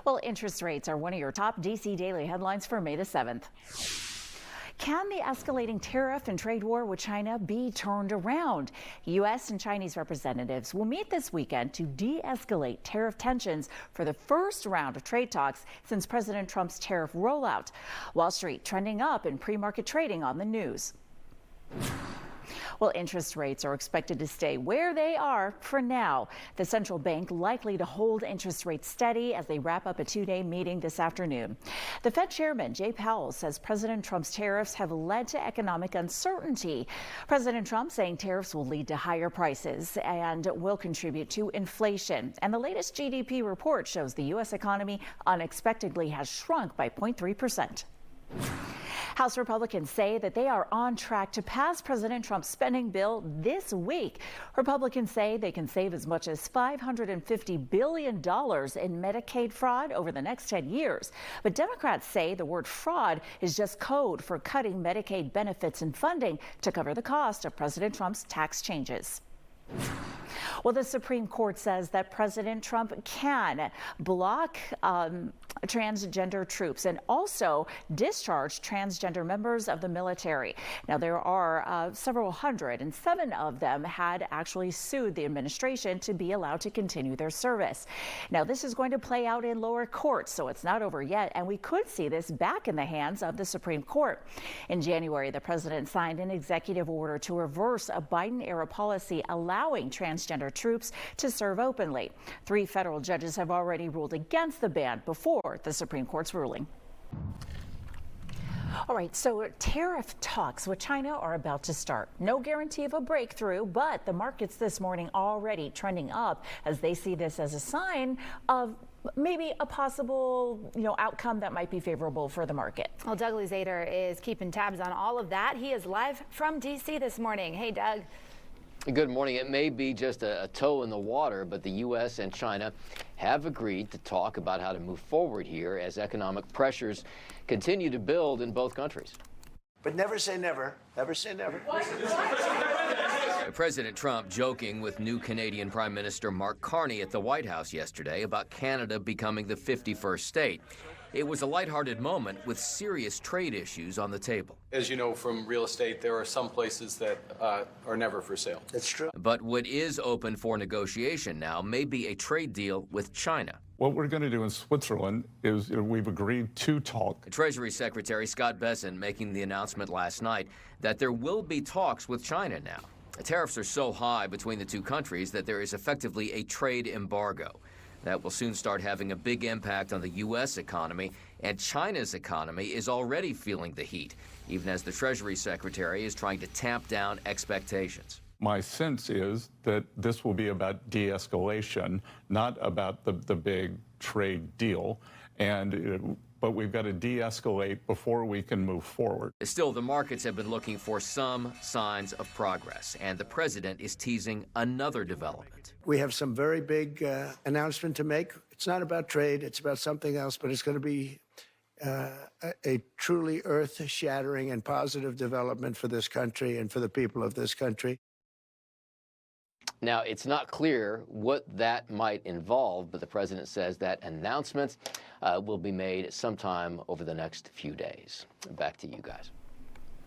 Well, interest rates are one of your top D.C. daily headlines for May the 7th. Can the escalating tariff and trade war with China be turned around? U.S. and Chinese representatives will meet this weekend to de-escalate tariff tensions for the first round of trade talks since President Trump's tariff rollout. Wall Street trending up in pre-market trading on the news. Well, interest rates are expected to stay where they are for now. The central bank likely to hold interest rates steady as they wrap up a two-day meeting this afternoon. The Fed chairman, Jay Powell, says President Trump's tariffs have led to economic uncertainty. President Trump saying tariffs will lead to higher prices and will contribute to inflation. And the latest GDP report shows the U.S. economy unexpectedly has shrunk by 0.3%. House Republicans say that they are on track to pass President Trump's spending bill this week. Republicans say they can save as much as $550 billion in Medicaid fraud over the next 10 years. But Democrats say the word fraud is just code for cutting Medicaid benefits and funding to cover the cost of President Trump's tax changes. Well, the Supreme Court says that President Trump can block transgender troops and also discharge transgender members of the military. Now, there are several hundred, and 7 of them had actually sued the administration to be allowed to continue their service. Now, this is going to play out in lower courts, so it's not over yet, and we could see this back in the hands of the Supreme Court. In January, the president signed an executive order to reverse a Biden-era policy allowing transgender troops to serve openly. 3 federal judges have already ruled against the ban before the Supreme Court's ruling. All right, so tariff talks with China are about to start. No guarantee of a breakthrough, but the markets this morning already trending up as they see this as a sign of maybe a possible, outcome that might be favorable for the market. Well, Doug Zader is keeping tabs on all of that. He is live from D.C. this morning. Hey, Doug. Good morning. It may be just a toe in the water, but the U.S. and China have agreed to talk about how to move forward here as economic pressures continue to build in both countries. But never say never. Never say never. President Trump joking with new Canadian Prime Minister Mark Carney at the White House yesterday about Canada becoming the 51st state. It was a lighthearted moment with serious trade issues on the table. As you know from real estate, there are some places that are never for sale. That's true. But what is open for negotiation now may be a trade deal with China. What we're going to do in Switzerland is we've agreed to talk. Treasury Secretary Scott Bessent making the announcement last night that there will be talks with China now. The tariffs are so high between the two countries that there is effectively a trade embargo. That will soon start having a big impact on the U.S. economy, and China's economy is already feeling the heat, even as the Treasury Secretary is trying to tamp down expectations. My sense is that this will be about de-escalation, not about the big trade deal, but we've got to de-escalate before we can move forward. Still, the markets have been looking for some signs of progress, and the president is teasing another development. We have some very big announcement to make. It's not about trade. It's about something else, but it's going to be a truly earth-shattering and positive development for this country and for the people of this country. Now, it's not clear what that might involve, but the president says that announcements will be made sometime over the next few days. Back to you guys.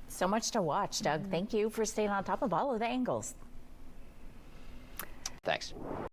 So much to watch, Doug. Thank you for staying on top of all of the angles. Thanks.